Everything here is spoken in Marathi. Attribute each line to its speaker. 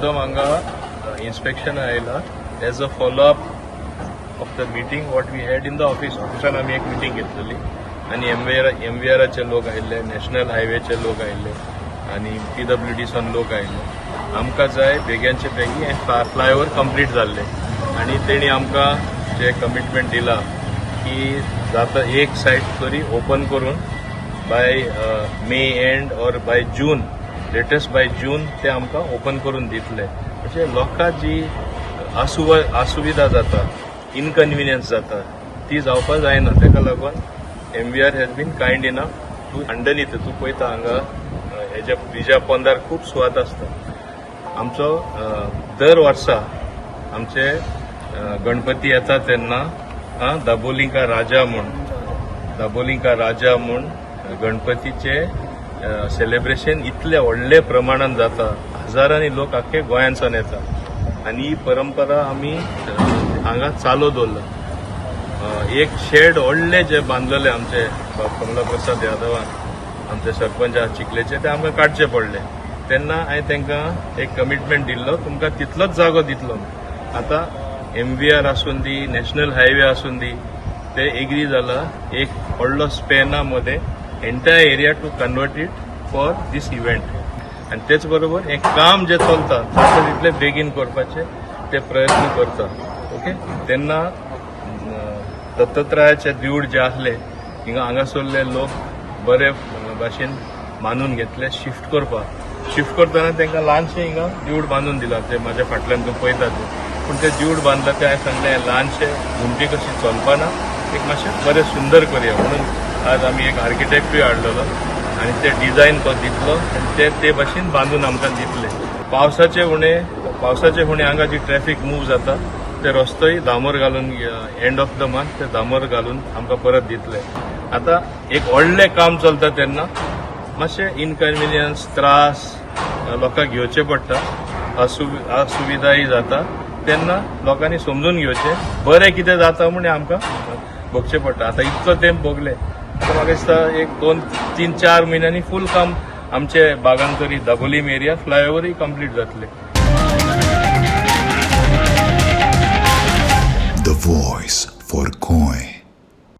Speaker 1: मुद्दम हांगा इन्स्पेक्शन आयला as a follow up of the meeting what we had in the ऑफिसान आमी एक मीटिंग घेतलेली आणि एमव्हीआरचे लोक आयिल्ले, नॅशनल हायवेचे लोक आयिल्ले आणि PWDसान लोक आयिल्ले. आमकां जाय बेग्याचे बेगी हें फ्लायओव्हर कंप्लीट जाल्ले आणि तेणी आमकां जे कमिटमेंट दिला की जाता एक सायड तरी ओपन करून बाय मे एंड और by June, latest by June ते आमकां ओपन करून दितले. म्हणजे लोकां जी असुविधा जाता, इनकन्विनियन्स जाता ती जावपाक जायना. ताका लागून MVR has been kind enough to underneath तूं पळयता हांगा हेज्या ब्रिजा पोंदार खूब सुवात आसता. आमचो दर वर्सा आमचे गणपती येता तेन्ना दाबोलिंका राजा म्हूण गणपतीचे सेलिब्रेशन इतले व्हडले प्रमाणात जाता. हजारांनी लोक आख्खे गोंयांसान येता आणि ही परंपरा आमी हांगा चालू दवरला. एक शेड व्हडले जे बांदलेले आमचे कमला प्रसाद यादवान, आमचे सरपंच चिखलेचे, ते आमकां काडचे पडले. तेन्ना हांवें तांकां एक कमिटमेंट दिल्लो, तुमकां तितलोच जागो दितलो. आतां MVR आसून दी, नॅशनल हायवे आसून दी, ते एग्री जाला एक व्हडलो स्पॅना मध्ये entire area to convert it for this event. आणि तेच बरोबर एक काम जे चलता जाता तितले बेगीन करपाचे ते प्रयत्न करता. ओके, तेन्ना दत्तात्रयाचे देवूळ जे आसले हांगासरले लोक बरे भाशेन मानून घेतले शिफ्ट करतना तांकां ल्हानशें हिंगा देवूळ बांदून दिला. ते म्हाज्या फाटल्यान तूं पळयता ते, पूण ते देवूळ बांदला ते हांवें सांगलें ल्हानशे घुमटी कशी चलपाना, एक मातशें बरें सुंदर करुया म्हणून आज आमी एक आर्किटेक्टूय हाडलेलो आणि ते डिझायन तो दितलो आणि ते भाशेन बांदून आमकां दितले. पावसाचे हुणे हांगा जी ट्रॅफिक मूव जाता ते रस्तोय दामोर घालून एंड ऑफ द मंथ ते दामोर घालून आमकां परत दितले. आतां एक व्हडलें काम चलता तेन्ना मातशें इनकन्विनियन्स, त्रास लोकांक घेवचे पडटा, असुविधाय जाता. तेन्ना लोकांनी समजून घेवचें, बरें कितें जाता म्हण आमकां भोगचें पडटा. आतां इतलो तेंप भोगले, आतां म्हाका दिसता एक 2-3-4 म्हयन्यांनी फूल काम आमचे बागांतरी दाबोलीम एरिया फ्लायओव्हरय कंप्लीट जातले.
Speaker 2: The voice for Coin.